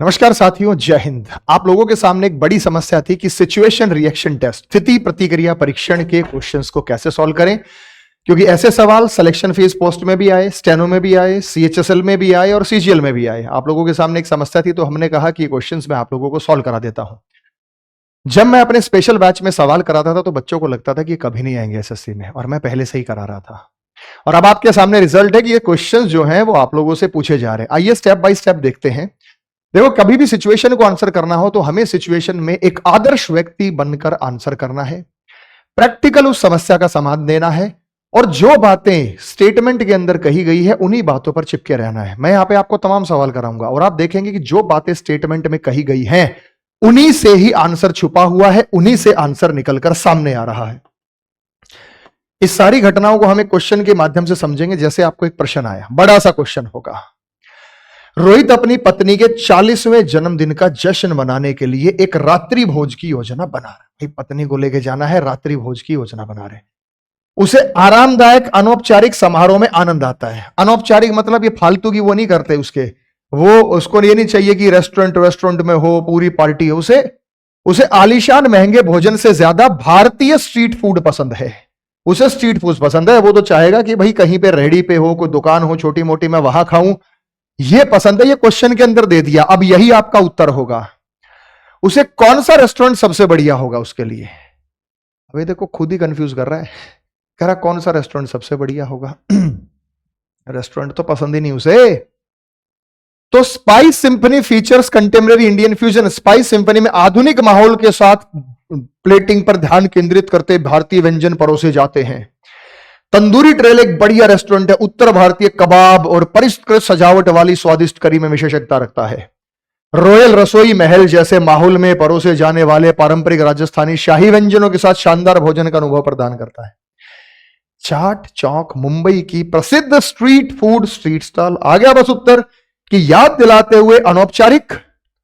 नमस्कार साथियों, जय हिंद। आप लोगों के सामने एक बड़ी समस्या थी कि सिचुएशन रिएक्शन टेस्ट, स्थिति प्रतिक्रिया परीक्षण के क्वेश्चंस को कैसे सॉल्व करें, क्योंकि ऐसे सवाल सिलेक्शन फेज पोस्ट में भी आए, स्टेनो में भी आए, सीएचएसएल में भी आए और सीजीएल में भी आए। आप लोगों के सामने एक समस्या थी, तो हमने कहा कि क्वेश्चंस मैं आप लोगों को सॉल्व करा देता हूं। जब मैं अपने स्पेशल बैच में सवाल कराता था तो बच्चों को लगता था कि कभी नहीं आएंगे एसएससी में, और मैं पहले से ही करा रहा था। और अब आपके सामने रिजल्ट है कि ये क्वेश्चंस जो हैं वो आप लोगों से पूछे जा रहे हैं। आइए स्टेप बाय स्टेप देखते हैं। देखो, कभी भी सिचुएशन को आंसर करना हो तो हमें सिचुएशन में एक आदर्श व्यक्ति बनकर आंसर करना है, प्रैक्टिकल उस समस्या का समाधान देना है, और जो बातें स्टेटमेंट के अंदर कही गई है उन्हीं बातों पर चिपके रहना है। मैं यहां पे आपको तमाम सवाल कराऊंगा और आप देखेंगे कि जो बातें स्टेटमेंट में कही गई हैं उन्हीं से ही आंसर छुपा हुआ है, उन्हीं से आंसर निकलकर सामने आ रहा है। इस सारी घटनाओं को हम एक क्वेश्चन के माध्यम से समझेंगे। जैसे आपको एक प्रश्न आया, बड़ा सा क्वेश्चन होगा। रोहित अपनी पत्नी के 40वें जन्मदिन का जश्न मनाने के लिए एक रात्रि भोज की योजना बना रहे। पत्नी को लेके जाना है, रात्रि भोज की योजना बना रहे। उसे आरामदायक अनौपचारिक समारोह में आनंद आता है। अनौपचारिक मतलब ये फालतू की वो नहीं करते, उसको ये नहीं चाहिए कि रेस्टोरेंट में हो, पूरी पार्टी हो। उसे आलीशान महंगे भोजन से ज्यादा भारतीय स्ट्रीट फूड पसंद है। उसे स्ट्रीट फूड पसंद है। वो तो चाहेगा कि भाई कहीं पे रेहड़ी पे हो, कोई दुकान हो छोटी मोटी, मैं वहां खाऊं, ये पसंद है। ये क्वेश्चन के अंदर दे दिया। अब यही आपका उत्तर होगा। उसे कौन सा रेस्टोरेंट सबसे बढ़िया होगा उसके लिए? अभी देखो, खुद ही कंफ्यूज कर रहा है, कह रहा कौन सा रेस्टोरेंट सबसे बढ़िया होगा। रेस्टोरेंट तो पसंद ही नहीं उसे। तो spice symphony features contemporary Indian fusion. Spice symphony में आधुनिक माहौल के साथ प्लेटिंग पर ध्यान केंद्रित करते भारतीय व्यंजन परोसे जाते हैं। तंदूरी ट्रेल एक बढ़िया रेस्टोरेंट है। उत्तर भारतीय कबाब और परिष्कृत सजावट वाली स्वादिष्ट करी में विशेषज्ञता रखता है। रॉयल रसोई महल जैसे माहौल में परोसे जाने वाले पारंपरिक राजस्थानी शाही व्यंजनों के साथ शानदार भोजन का अनुभव प्रदान करता है। चाट चौक मुंबई की प्रसिद्ध स्ट्रीट फूड स्ट्रीट स्टॉल। आ गया बस उत्तर की याद दिलाते हुए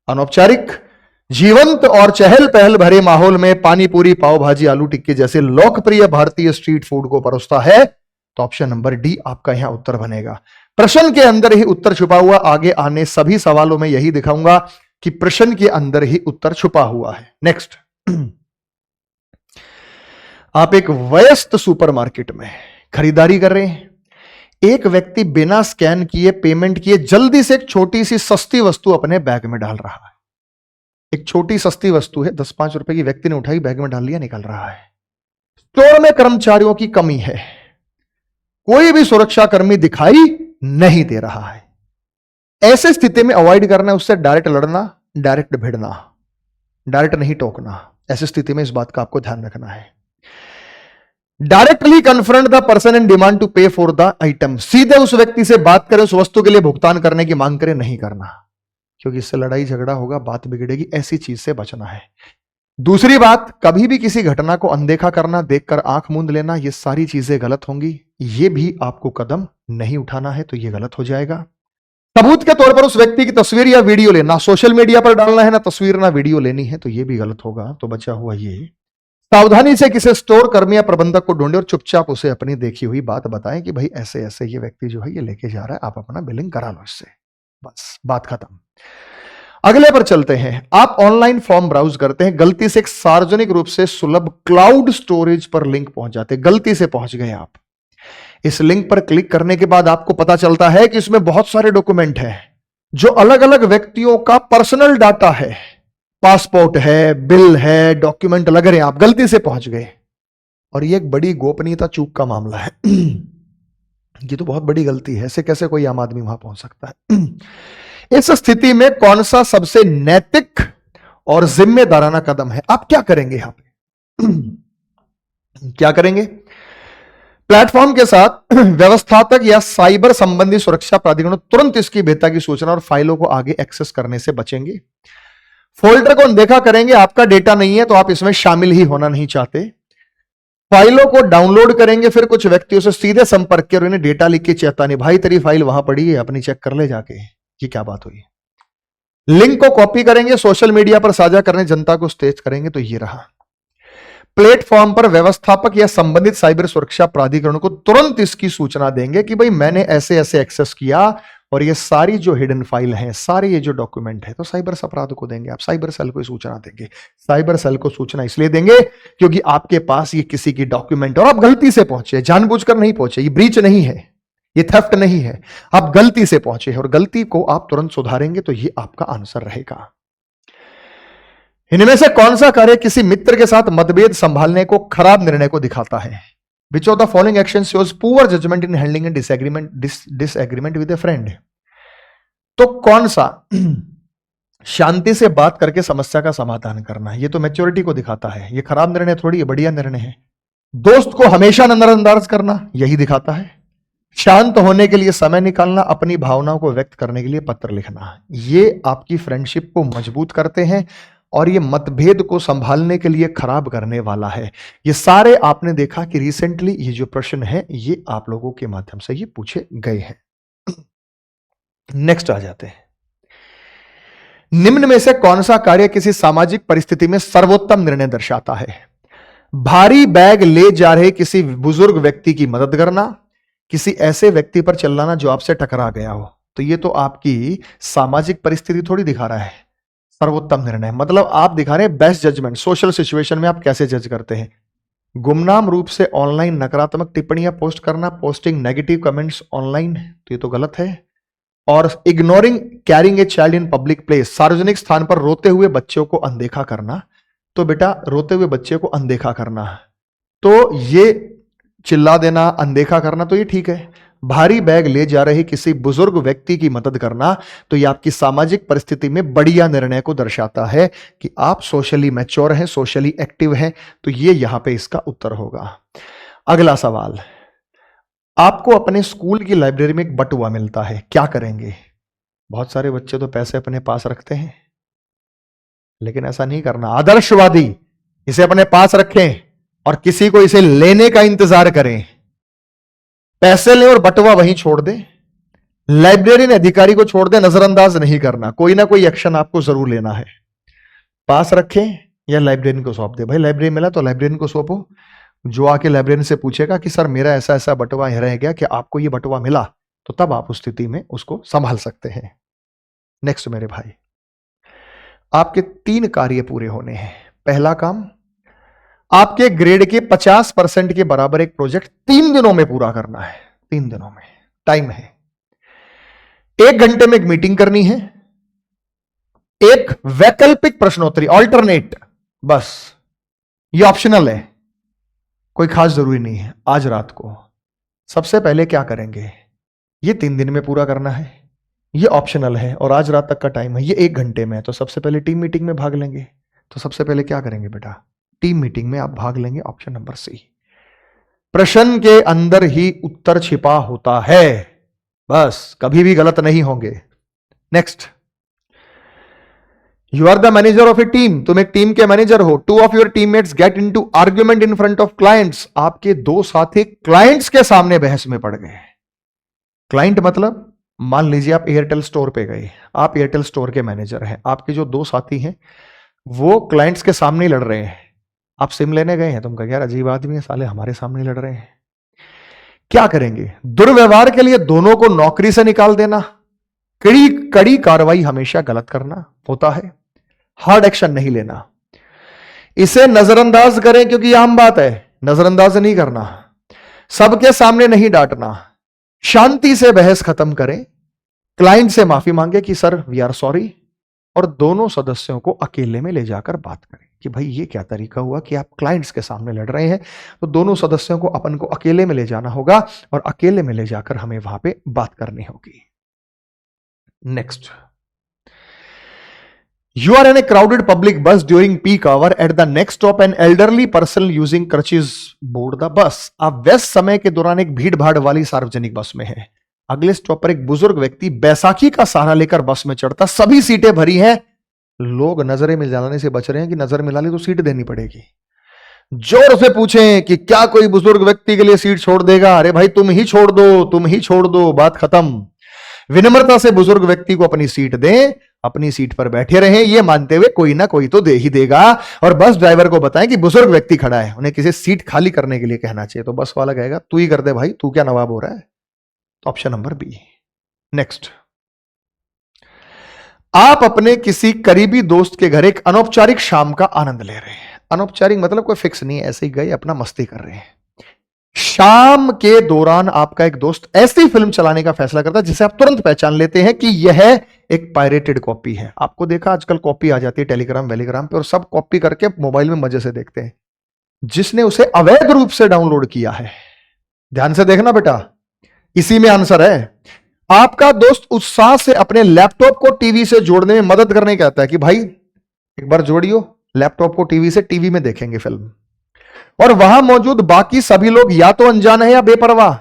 अनौपचारिक जीवंत और चहल पहल भरे माहौल में पानी पूरी, पाव भाजी, आलू टिक्की जैसे लोकप्रिय भारतीय स्ट्रीट फूड को परोसता है। तो ऑप्शन नंबर डी आपका यहां उत्तर बनेगा। प्रश्न के अंदर ही उत्तर छुपा हुआ। आगे आने सभी सवालों में यही दिखाऊंगा कि प्रश्न के अंदर ही उत्तर छुपा हुआ है। नेक्स्ट, आप एक व्यस्त सुपरमार्केट में खरीदारी कर रहे हैं। एक व्यक्ति बिना स्कैन किए, पेमेंट किए, जल्दी से एक छोटी सी सस्ती वस्तु अपने बैग में डाल रहा है। एक छोटी सस्ती वस्तु है, 10-5 रुपए की। व्यक्ति ने उठाई, बैग में डाल लिया, निकल रहा है। स्टोर में कर्मचारियों की कमी है, कोई भी सुरक्षा कर्मी दिखाई नहीं दे रहा है। ऐसे स्थिति में अवॉइड करना है उससे डायरेक्ट लड़ना, डायरेक्ट भिड़ना, डायरेक्ट नहीं टोकना। ऐसी स्थिति में इस बात का आपको ध्यान रखना है। Directly confront the person in demand to pay for the item. सीधे उस व्यक्ति से बात करें, उस वस्तु के लिए भुगतान करने की मांग करें, नहीं करना, क्योंकि इससे लड़ाई झगड़ा होगा, बात बिगड़ेगी। ऐसी चीज से बचना है। दूसरी बात, कभी भी किसी घटना को अनदेखा करना, देखकर आंख मूंद लेना, ये सारी चीजें गलत होंगी। ये भी आपको कदम नहीं उठाना है, तो ये गलत हो जाएगा। सबूत के तौर पर उस व्यक्ति की तस्वीर या वीडियो लेना, सोशल मीडिया पर डालना है, ना तस्वीर ना वीडियो लेनी है, तो ये भी गलत होगा। तो बचा हुआ ये, सावधानी से किसी स्टोर कर्मी या प्रबंधक को ढूंढे और चुपचाप उसे अपनी देखी हुई बात बताएं कि भाई ऐसे ऐसे ये व्यक्ति जो है ये लेके जा रहा है, आप अपना बिलिंग करा लो इससे, बस बात खत्म। अगले पर चलते हैं। आप ऑनलाइन फॉर्म ब्राउज करते हैं, गलती से एक सार्वजनिक रूप से सुलभ क्लाउड स्टोरेज पर लिंक पहुंच जाते हैं। गलती से पहुंच गए आप। इस लिंक पर क्लिक करने के बाद आपको पता चलता है कि इसमें बहुत सारे डॉक्यूमेंट हैं जो अलग अलग व्यक्तियों का पर्सनल डाटा है। पासपोर्ट है, बिल है, डॉक्यूमेंट लग रहे हैं। आप गलती से पहुंच गए, और ये एक बड़ी गोपनीयता चूक का मामला है। ये तो बहुत बड़ी गलती है। ऐसे कैसे कोई आम आदमी वहां पहुंच सकता है? इस स्थिति में कौन सा सबसे नैतिक और जिम्मेदाराना कदम है? आप क्या करेंगे यहां पे? क्या करेंगे? प्लेटफॉर्म के साथ व्यवस्थापक या साइबर संबंधी सुरक्षा प्राधिकरण तुरंत इसकी भेद्यता की सूचना और फाइलों को आगे एक्सेस करने से बचेंगे। फोल्डर को अनदेखा करेंगे। आपका डेटा नहीं है तो आप इसमें शामिल ही होना नहीं चाहते। फाइलों को डाउनलोड करेंगे, फिर कुछ व्यक्तियों से सीधे संपर्क कर उन्हें डेटा लिख के चेतावनी, भाई तेरी फाइल वहां पड़ी है, अपनी चेक कर ले जाके, ये क्या बात हुई। लिंक को कॉपी करेंगे, सोशल मीडिया पर साझा करने जनता को तेज करेंगे। तो ये रहा। प्लेटफॉर्म पर व्यवस्थापक या संबंधित साइबर सुरक्षा प्राधिकरण को तुरंत इसकी सूचना देंगे कि भाई मैंने ऐसे ऐसे एक्सेस किया और ये सारी जो हिडन फाइल है, सारे ये जो डॉक्यूमेंट है, तो साइबर अपराध को देंगे आप, साइबर सेल को सूचना देंगे। साइबर सेल को सूचना इसलिए देंगे क्योंकि आपके पास ये किसी की डॉक्यूमेंट और आप गलती से पहुंचे, जानबूझकर नहीं पहुंचे, ये ब्रीच नहीं है, ये थेफ्ट नहीं है, आप गलती से पहुंचे और गलती को आप तुरंत सुधारेंगे तो ये आपका आंसर रहेगा। इनमें से कौन सा कार्य किसी मित्र के साथ मतभेद संभालने को खराब निर्णय को दिखाता है? Which of the following actions shows poor judgment in handling a disagreement with a friend? तो कौन सा शांति से बात करके समस्या का समाधान करना, ये तो मैच्योरिटी को दिखाता है, ये खराब निर्णय थोड़ी है, बढ़िया निर्णय है। दोस्त को हमेशा नजरअंदाज करना, यही दिखाता है। शांत होने के लिए समय निकालना, अपनी भावनाओं को व्यक्त करने के लिए पत्र लिखना, ये आपकी फ्रेंडशिप को मजबूत करते हैं और ये मतभेद को संभालने के लिए खराब करने वाला है। ये सारे आपने देखा कि रिसेंटली ये जो प्रश्न है ये आप लोगों के माध्यम से ये पूछे गए हैं। नेक्स्ट आ जाते हैं, निम्न में से कौन सा कार्य किसी सामाजिक परिस्थिति में सर्वोत्तम निर्णय दर्शाता है? भारी बैग ले जा रहे किसी बुजुर्ग व्यक्ति की मदद करना, किसी ऐसे व्यक्ति पर चिल्लाना जो आपसे टकरा गया हो, तो ये तो आपकी सामाजिक परिस्थिति थोड़ी दिखा रहा है। सर्वोत्तम निर्णय मतलब आप दिखा रहे हैं बेस्ट जजमेंट, सोशल सिचुएशन में आप कैसे जज करते हैं। गुमनाम रूप से ऑनलाइन नकारात्मक टिप्पणियां पोस्ट करना, पोस्टिंग नेगेटिव कमेंट्स ऑनलाइन, तो ये तो गलत है। और ignoring carrying a child in public place, सार्वजनिक स्थान पर रोते हुए बच्चों को अनदेखा करना, तो बेटा रोते हुए बच्चे को अनदेखा करना, तो ये चिल्ला देना, अनदेखा करना, तो ये ठीक है। भारी बैग ले जा रहे किसी बुजुर्ग व्यक्ति की मदद करना, तो यह आपकी सामाजिक परिस्थिति में बढ़िया निर्णय को दर्शाता है कि आप सोशली मैच्योर हैं, सोशली एक्टिव हैं, तो ये यहां पे इसका उत्तर होगा। अगला सवाल, आपको अपने स्कूल की लाइब्रेरी में एक बटुआ मिलता है, क्या करेंगे? बहुत सारे बच्चे तो पैसे अपने पास रखते हैं, लेकिन ऐसा नहीं करना। आदर्शवादी इसे अपने पास रखें और किसी को इसे लेने का इंतजार करें। पैसे ले और बटुआ वहीं छोड़ दे, लाइब्रेरियन अधिकारी को छोड़ दे, नजरअंदाज नहीं करना, कोई ना कोई एक्शन आपको जरूर लेना है। पास रखें या लाइब्रेरियन को सौंप दे। भाई लाइब्रेरी मिला तो लाइब्रेरियन को सौंपो, जो आके लाइब्रेरियन से पूछेगा कि सर मेरा ऐसा ऐसा बटुआ रह गया, कि आपको ये बटुआ मिला, तो तब आप उस स्थिति में उसको संभाल सकते हैं। नेक्स्ट मेरे भाई, आपके 3 कार्य पूरे होने हैं। पहला काम, आपके ग्रेड के 50% के बराबर एक प्रोजेक्ट 3 दिनों में पूरा करना है। 3 दिनों में टाइम है। 1 घंटे में एक मीटिंग करनी है, एक वैकल्पिक प्रश्नोत्तरी ऑल्टरनेट, बस ये ऑप्शनल है, कोई खास जरूरी नहीं है। आज रात को सबसे पहले क्या करेंगे, ये 3 दिन में पूरा करना है, ये ऑप्शनल है और आज रात तक का टाइम है, ये 1 घंटे में है। तो सबसे पहले टीम मीटिंग में भाग लेंगे। तो सबसे पहले क्या करेंगे बेटा, टीम मीटिंग में आप भाग लेंगे। ऑप्शन नंबर सी, प्रश्न के अंदर ही उत्तर छिपा होता है, बस कभी भी गलत नहीं होंगे। Next, you are the manager of a team, तुम एक टीम के मैनेजर हो। 2 of your teammates get into argument in front of clients, आपके 2 साथी क्लाइंट्स के सामने बहस में पड़ गए। क्लाइंट मतलब मान लीजिए आप एयरटेल स्टोर पे गए, आप एयरटेल स्टोर के मैनेजर हैं, आपके जो 2 साथी हैं वो क्लाइंट्स के सामने ही लड़ रहे हैं। आप सिम लेने गए हैं, तुम कह यार अजीब आदमी है, साले हमारे सामने लड़ रहे हैं। क्या करेंगे, दुर्व्यवहार के लिए दोनों को नौकरी से निकाल देना, कड़ी कार्रवाई हमेशा गलत करना होता है, हार्ड एक्शन नहीं लेना, इसे नजरअंदाज करें क्योंकि आम बात है, नजरअंदाज नहीं करना, सबके सामने नहीं डांटना, शांति से बहस खत्म करें, क्लाइंट से माफी मांगे कि सर वी आर सॉरी, और दोनों सदस्यों को अकेले में ले जाकर बात करें कि भाई ये क्या तरीका हुआ कि आप क्लाइंट्स के सामने लड़ रहे हैं। तो दोनों सदस्यों को अपन को अकेले में ले जाना होगा और अकेले में ले जाकर हमें वहां पे बात करनी होगी। Next, you are in a crowded public bus during peak hour, at the next stop an elderly person using crutches board the bus, आप व्यस्त समय के दौरान एक भीड़ भाड़ वाली सार्वजनिक बस में है। अगले स्टॉप पर एक बुजुर्ग व्यक्ति बैसाखी का सहारा लेकर बस में चढ़ता, सभी सीटें भरी हैं, लोग नजरें मिलाने से बच रहे हैं कि नजर मिला ली तो सीट देनी पड़ेगी। जोर से पूछें कि क्या कोई बुजुर्ग व्यक्ति के लिए सीट छोड़ देगा? अरे भाई तुम ही छोड़ दो, तुम ही छोड़ दो, बात खत्म। विनम्रता से बुजुर्ग व्यक्ति को अपनी सीट दें अपनी सीट पर बैठे रहें ये मानते हुए कोई ना कोई तो दे ही देगा, और बस ड्राइवर को बताएं कि बुजुर्ग व्यक्ति खड़ा है, उन्हें किसी सीट खाली करने के लिए कहना चाहिए, तो बस वाला कहेगा तू ही कर दे भाई, तू क्या नवाब हो रहा है। तो ऑप्शन नंबर बी। नेक्स्ट, आप अपने किसी करीबी दोस्त के घर एक अनौपचारिक शाम का आनंद ले रहे हैं। अनौपचारिक मतलब कोई फिक्स नहीं है, ऐसे ही गए अपना मस्ती कर रहे हैं। शाम के दौरान आपका एक दोस्त ऐसी फिल्म चलाने का फैसला करता है जिसे आप तुरंत पहचान लेते हैं कि यह एक पायरेटेड कॉपी है। आपको देखा आजकल कॉपी आ जाती है टेलीग्राम वेलीग्राम पे, और सब कॉपी करके मोबाइल में मजे से देखते हैं। जिसने उसे अवैध रूप से डाउनलोड किया है, ध्यान से देखना बेटा, इसी में आंसर है। आपका दोस्त उत्साह से अपने लैपटॉप को टीवी से जोड़ने में मदद करने कहता है कि भाई एक बार जोड़ियो लैपटॉप को टीवी से, टीवी में देखेंगे फिल्म। और वहां मौजूद बाकी सभी लोग या तो अनजान है या बेपरवाह,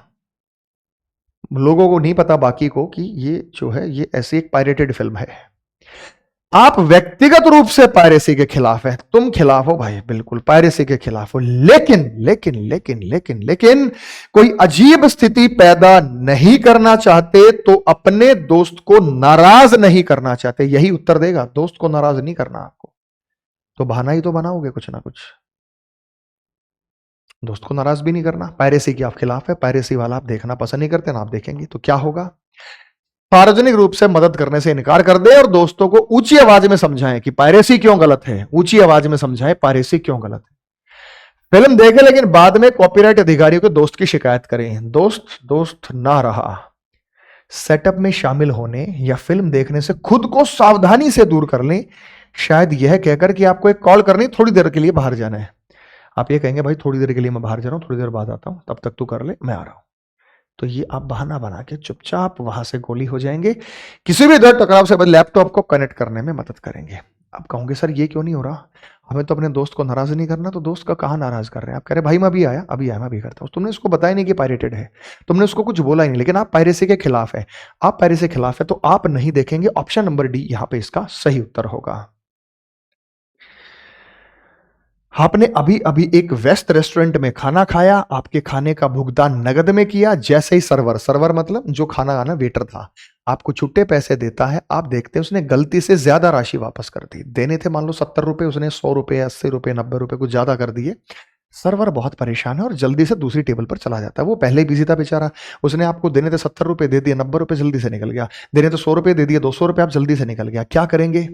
लोगों को नहीं पता बाकी को कि ये जो है ये ऐसी एक पायरेटेड फिल्म है। आप व्यक्तिगत रूप से पायरेसी के खिलाफ है, तुम खिलाफ हो भाई, बिल्कुल पायरेसी के खिलाफ हो, लेकिन लेकिन लेकिन लेकिन लेकिन कोई अजीब स्थिति पैदा नहीं करना चाहते, तो अपने दोस्त को नाराज नहीं करना चाहते। यही उत्तर देगा, दोस्त को नाराज नहीं करना आपको, तो बहाना ही तो बनाओगे कुछ ना कुछ। दोस्त को नाराज भी नहीं करना, पायरेसी के आप खिलाफ है, पायरेसी वाला आप देखना पसंद नहीं करते ना, आप देखेंगे तो क्या होगा। सार्वजनिक रूप से मदद करने से इनकार कर दे और दोस्तों को ऊंची आवाज में समझाएं कि पायरेसी क्यों गलत है, ऊंची आवाज में समझाएं पायरेसी क्यों गलत है। फिल्म देखें लेकिन बाद में कॉपीराइट अधिकारियों के दोस्त की शिकायत करें। दोस्त ना रहा। सेटअप में शामिल होने या फिल्म देखने से खुद को सावधानी से दूर कर लें, शायद यह कहकर कि आपको एक कॉल करनी, थोड़ी देर के लिए बाहर जाना है। आप ये कहेंगे भाई थोड़ी देर के लिए मैं बाहर जा रहा हूं, थोड़ी देर बाद आता हूं, तब तक तू कर ले, मैं आ रहा हूं। तो ये आप बहाना बना के चुपचाप वहां से गोली हो जाएंगे। किसी भी दर टकराव से लैपटॉप को कनेक्ट करने में मदद करेंगे। आप कहोगे सर ये क्यों नहीं हो रहा, हमें तो अपने दोस्त को नाराज नहीं करना, तो दोस्त का कहां नाराज कर रहे हैं। आप कह रहे भाई मैं अभी आया मैं भी करता हूं, तुमने उसको बताया नहीं कि पायरेटेड है, तुमने उसको कुछ बोला ही नहीं, लेकिन आप पायरेसी के खिलाफ है। आप पायरेसी के खिलाफ है तो आप नहीं देखेंगे। ऑप्शन नंबर डी यहां पे इसका सही उत्तर होगा। आपने अभी अभी एक वेस्ट रेस्टोरेंट में खाना खाया, आपके खाने का भुगतान नगद में किया। जैसे ही सर्वर मतलब जो खाना आना वेटर था, आपको छुट्टे पैसे देता है, आप देखते हैं उसने गलती से ज्यादा राशि वापस कर दी। देने थे मान लो 70 रुपए, उसने 100 रुपए 80 रुपए 90 रुपए कुछ ज्यादा कर दिए। सर्वर बहुत परेशान है और जल्दी से दूसरी टेबल पर चला जाता है। वो पहले ही बिजी था बेचारा, उसने आपको देने थे 70 रुपए दे दिए, 90 रुपए जल्दी से निकल गया। देने तो 100 रुपए दे दिए, 200 रुपए आप जल्दी से निकल गया। क्या करेंगे?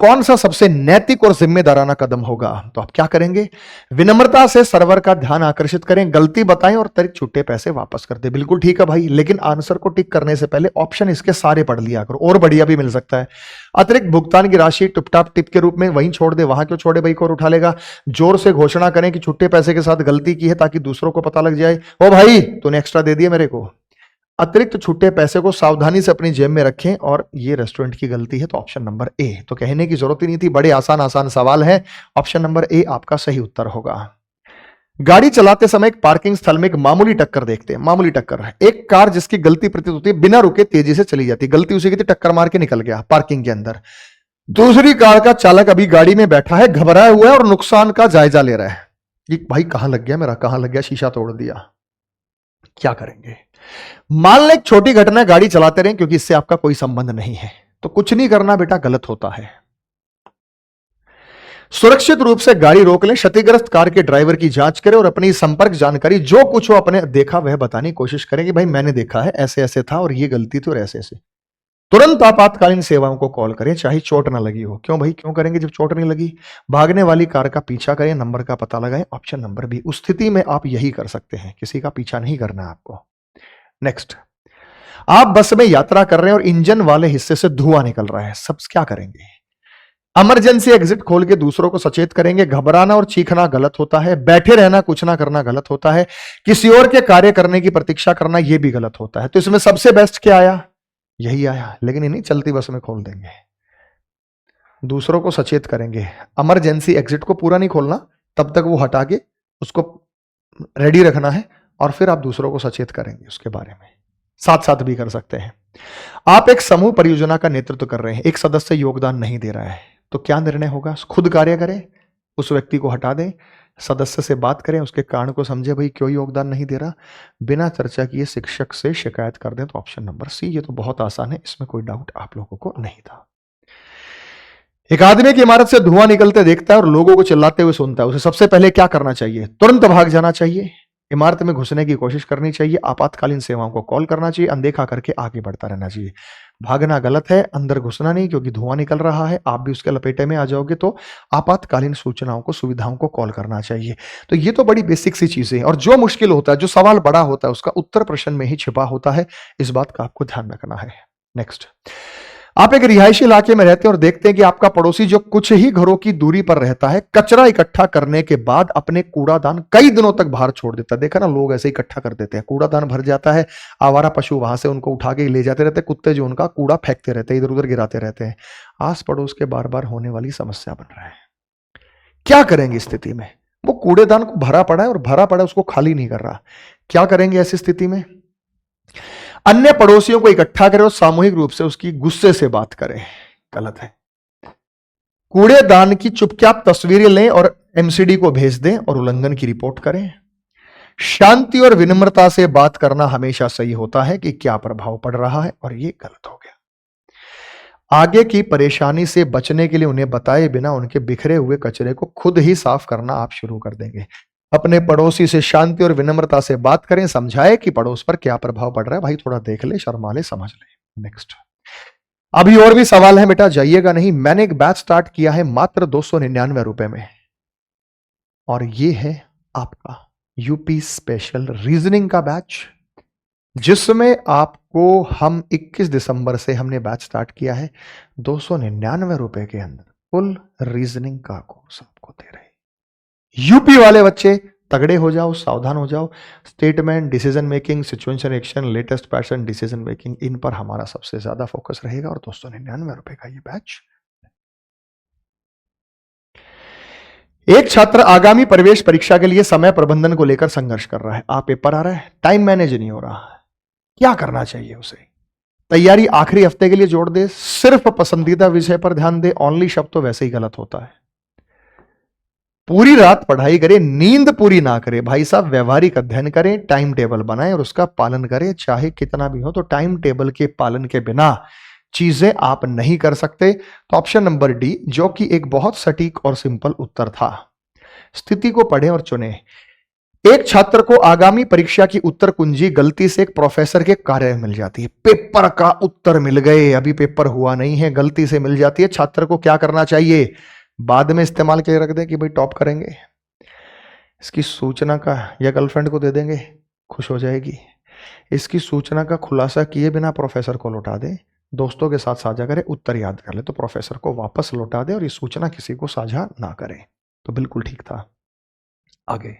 कौन सा सबसे नैतिक और जिम्मेदाराना कदम होगा? तो आप क्या करेंगे? विनम्रता से सर्वर का ध्यान आकर्षित करें, गलती बताएं और त्वरित छुट्टे पैसे वापस कर दें। बिल्कुल ठीक है भाई, लेकिन आंसर को टिक करने से पहले ऑप्शन इसके सारे पढ़ लिया करो, और बढ़िया भी मिल सकता है। अतिरिक्त भुगतान की राशि टुपटाप टिप के रूप में वहीं छोड़ दे, वहां क्यों छोड़े भाई, कौन उठा लेगा। जोर से घोषणा करें कि छुट्टे पैसे के साथ गलती की है, ताकि दूसरों को पता लग जाए, ओ भाई तूने एक्स्ट्रा दे दिया मेरे को। अतिरिक्त छुट्टे पैसे को सावधानी से अपनी जेब में रखें, और ये रेस्टोरेंट की गलती है, तो ऑप्शन नंबर ए। तो कहने की जरूरत ही नहीं थी, बड़े आसान सवाल है। ऑप्शन नंबर ए आपका सही उत्तर होगा। गाड़ी चलाते समय एक पार्किंग स्थल में एक मामूली टक्कर देखते हैं। मामूली टक्कर है, एक कार जिसकी गलती प्रतीत होती है बिना रुके तेजी से चली जाती है। गलती उसी की थी, टक्कर मार के निकल गया पार्किंग के अंदर। दूसरी कार का चालक अभी गाड़ी में बैठा है, घबराया हुआ है और नुकसान का जायजा ले रहा है कि भाई कहां लग गया मेरा, कहां लग गया, शीशा तोड़ दिया। क्या करेंगे? मान लें एक छोटी घटना, गाड़ी चलाते रहें क्योंकि इससे आपका कोई संबंध नहीं है, तो कुछ नहीं करना बेटा, गलत होता है। सुरक्षित रूप से गाड़ी रोक लें, क्षतिग्रस्त कार के ड्राइवर की जांच करें और अपनी संपर्क जानकारी जो कुछ हो अपने देखा वह बताने की कोशिश करें कि भाई मैंने देखा है, ऐसे ऐसे था और ये गलती थी और ऐसे ऐसे। तुरंत आपातकालीन सेवाओं को कॉल करें, चाहे चोट ना लगी हो। क्यों भाई, क्यों करेंगे जब चोट नहीं लगी? भागने वाली कार का पीछा करें, नंबर का पता लगाएं। Option number B. उस स्थिति में आप यही कर सकते हैं, किसी का पीछा नहीं करना है आपको। नेक्स्ट, आप बस में यात्रा कर रहे हैं और इंजन वाले हिस्से से धुआं निकल रहा है, सब क्या करेंगे? इमरजेंसी एग्जिट खोल के दूसरों को सचेत करेंगे। घबराना और चीखना गलत होता है, बैठे रहना कुछ ना करना गलत होता है, किसी और के कार्य करने की प्रतीक्षा करना यह भी गलत होता है। तो इसमें सबसे बेस्ट क्या आया? यही आया, लेकिन इन्हीं चलती बस में खोल देंगे। दूसरों को सचेत करेंगे, इमरजेंसी एग्जिट को पूरा नहीं खोलना, तब तक वो हटा के उसको रेडी रखना है, और फिर आप दूसरों को सचेत करेंगे उसके बारे में। साथ साथ भी कर सकते हैं। आप एक समूह परियोजना का नेतृत्व कर रहे हैं, एक सदस्य योगदान नहीं दे रहा है, तो क्या निर्णय होगा? खुद कार्य करें, उस व्यक्ति को हटा दें, सदस्य से बात करें, उसके कारण को समझे, भाई क्यों योगदान नहीं दे रहा, बिना चर्चा किए शिक्षक से शिकायत कर दें। तो ऑप्शन नंबर सी। ये तो बहुत आसान है, इसमें कोई डाउट आप लोगों को नहीं था। एक आदमी की इमारत से धुआं निकलते देखता है और लोगों को चिल्लाते हुए सुनता है, उसे सबसे पहले क्या करना चाहिए? तुरंत भाग जाना चाहिए, इमारत में घुसने की कोशिश करनी चाहिए, आपातकालीन सेवाओं को कॉल करना चाहिए, अनदेखा करके आगे बढ़ता रहना चाहिए। भागना गलत है, अंदर घुसना नहीं, क्योंकि धुआं निकल रहा है, आप भी उसके लपेटे में आ जाओगे। तो आपातकालीन सूचनाओं को, सुविधाओं को कॉल करना चाहिए। तो ये तो बड़ी बेसिक सी चीजें हैं। और जो मुश्किल होता है, जो सवाल बड़ा होता है, उसका उत्तर प्रश्न में ही छिपा होता है। इस बात का आपको ध्यान रखना है। नेक्स्ट, आप एक रिहायशी इलाके में रहते हैं और देखते हैं कि आपका पड़ोसी जो कुछ ही घरों की दूरी पर रहता है, कचरा इकट्ठा करने के बाद अपने कूड़ादान कई दिनों तक बाहर छोड़ देता है। देखा ना, लोग ऐसे इकट्ठा कर देते हैं, कूड़ादान भर जाता है, आवारा पशु वहां से उनको उठा के ले जाते रहते हैं, कुत्ते जो उनका कूड़ा फेंकते रहते हैं, इधर उधर गिराते रहते हैं। आस पड़ोस के बार बार होने वाली समस्या बन रहा है। क्या करेंगे स्थिति में? वो कूड़ेदान को भरा पड़ा है और भरा पड़ा है, उसको खाली नहीं कर रहा। क्या करेंगे ऐसी स्थिति में? अन्य पड़ोसियों को इकट्ठा करें और सामूहिक रूप से उसकी गुस्से से बात करें। गलत है। कूड़ेदान की चुपचाप तस्वीरें लें और एमसीडी को भेज दें और उल्लंघन की रिपोर्ट करें। शांति और विनम्रता से बात करना हमेशा सही होता है कि क्या प्रभाव पड़ रहा है, और ये गलत हो गया। आगे की परेशानी से बचने के लिए उन्हें बताए बिना उनके बिखरे हुए कचरे को खुद ही साफ करना आप शुरू कर देंगे। अपने पड़ोसी से शांति और विनम्रता से बात करें, समझाएं कि पड़ोस पर क्या प्रभाव पड़ रहा है। भाई थोड़ा देख ले, शर्मा ले, समझ ले। नेक्स्ट, अभी और भी सवाल है बेटा, जाइएगा नहीं। मैंने एक बैच स्टार्ट किया है मात्र 299 रुपए में, और ये है आपका यूपी स्पेशल रीजनिंग का बैच, जिसमें आपको हम 21 दिसंबर से हमने बैच स्टार्ट किया है। 299 रुपए के अंदर फुल रीजनिंग का कोर्स आपको दे रहे हैं। यूपी वाले बच्चे तगड़े हो जाओ, सावधान हो जाओ। Statement, decision making, situation action, latest pattern, decision making, इन पर हमारा सबसे ज्यादा फोकस रहेगा। और 299 रुपए का ये बैच। एक छात्र आगामी प्रवेश परीक्षा के लिए समय प्रबंधन को लेकर संघर्ष कर रहा है। आप पेपर आ रहा है, टाइम मैनेज नहीं हो रहा है, क्या करना चाहिए उसे? तैयारी आखिरी हफ्ते के लिए जोड़ दे, सिर्फ पसंदीदा विषय पर ध्यान दे। ओनली शब्द तो वैसे ही गलत होता है। पूरी रात पढ़ाई करे, नींद पूरी ना करे। भाई साहब, व्यवहारिक अध्ययन करें, टाइम टेबल बनाएं और उसका पालन करें, चाहे कितना भी हो। तो टाइम टेबल के पालन के बिना चीजें आप नहीं कर सकते। तो ऑप्शन नंबर डी, जो कि एक बहुत सटीक और सिंपल उत्तर था। स्थिति को पढ़ें और चुने। एक छात्र को आगामी परीक्षा की उत्तर कुंजी गलती से एक प्रोफेसर के कार्य में मिल जाती है। पेपर का उत्तर मिल गए, अभी पेपर हुआ नहीं है, गलती से मिल जाती है। छात्र को क्या करना चाहिए? बाद में इस्तेमाल के रख दे कि भाई टॉप करेंगे। इसकी सूचना का या गर्लफ्रेंड को दे देंगे, खुश हो जाएगी। इसकी सूचना का खुलासा किए बिना प्रोफेसर को लौटा दे, दोस्तों के साथ साझा करे, उत्तर याद कर ले तो प्रोफेसर को वापस लौटा दे, और ये सूचना किसी को साझा ना करे। तो बिल्कुल ठीक था। आगे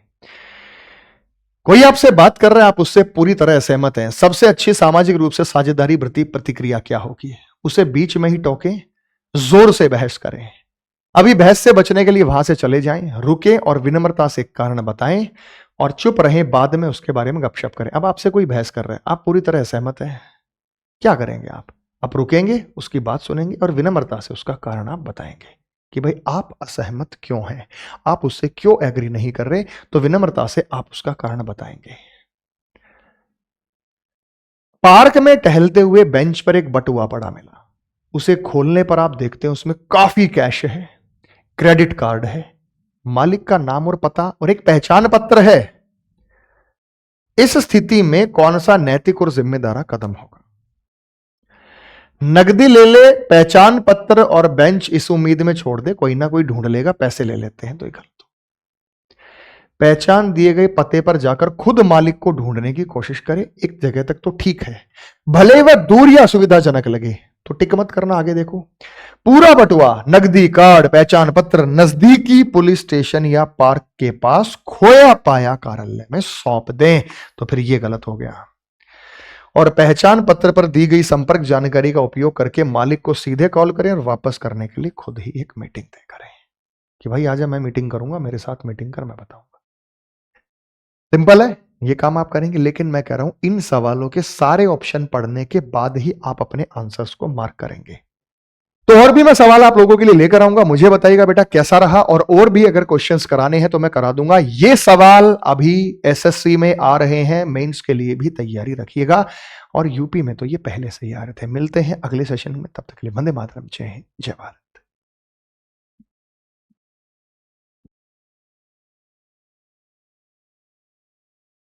कोई आपसे बात कर रहा है, आप उससे पूरी तरह सहमत हैं। सबसे अच्छी सामाजिक रूप से साझेदारी वृत्ति प्रतिक्रिया क्या होगी? उसे बीच में ही टोकें, जोर से बहस करें। अभी बहस से बचने के लिए वहां से चले जाएं, रुकें और विनम्रता से कारण बताएं, और चुप रहें, बाद में उसके बारे में गपशप करें। अब आपसे कोई बहस कर रहा है, आप पूरी तरह सहमत हैं, क्या करेंगे आप रुकेंगे, उसकी बात सुनेंगे और विनम्रता से उसका कारण आप बताएंगे कि भाई आप असहमत क्यों हैं, आप उससे क्यों एग्री नहीं कर रहे। तो विनम्रता से आप उसका कारण बताएंगे। पार्क में टहलते हुए बेंच पर एक बटुआ पड़ा मिला। उसे खोलने पर आप देखते हैं उसमें काफी कैश है, क्रेडिट कार्ड है, मालिक का नाम और पता और एक पहचान पत्र है। इस स्थिति में कौन सा नैतिक और जिम्मेदार कदम होगा? नकदी ले ले, पहचान पत्र और बेंच इस उम्मीद में छोड़ दे कोई ना कोई ढूंढ लेगा, पैसे ले लेते हैं, तो ये गलत। पहचान दिए गए पते पर जाकर खुद मालिक को ढूंढने की कोशिश करे। एक जगह तक तो ठीक है, भले वह दूर या सुविधाजनक लगे तो टिक मत करना, आगे देखो। पूरा बटुआ, नकदी, कार्ड, पहचान पत्र नजदीकी पुलिस स्टेशन या पार्क के पास खोया पाया कार्यालय में सौंप दें, तो फिर यह गलत हो गया। और पहचान पत्र पर दी गई संपर्क जानकारी का उपयोग करके मालिक को सीधे कॉल करें और वापस करने के लिए खुद ही एक मीटिंग तय करें कि भाई आजा, मैं मीटिंग करूंगा, मेरे साथ मीटिंग कर, मैं बताऊंगा। सिंपल है, ये काम आप करेंगे। लेकिन मैं कह रहा हूं इन सवालों के सारे ऑप्शन पढ़ने के बाद ही आप अपने आंसर्स को मार्क करेंगे। तो और भी मैं सवाल आप लोगों के लिए लेकर आऊंगा, मुझे बताइएगा बेटा कैसा रहा। और भी अगर क्वेश्चंस कराने हैं तो मैं करा दूंगा। ये सवाल अभी एसएससी में आ रहे हैं, मेंस के लिए भी तैयारी रखिएगा। और यूपी में तो ये पहले से ही आ रहे थे। मिलते हैं अगले सेशन में, तब तक के लिए वंदे मातरम, जय हिंद, जय भारत।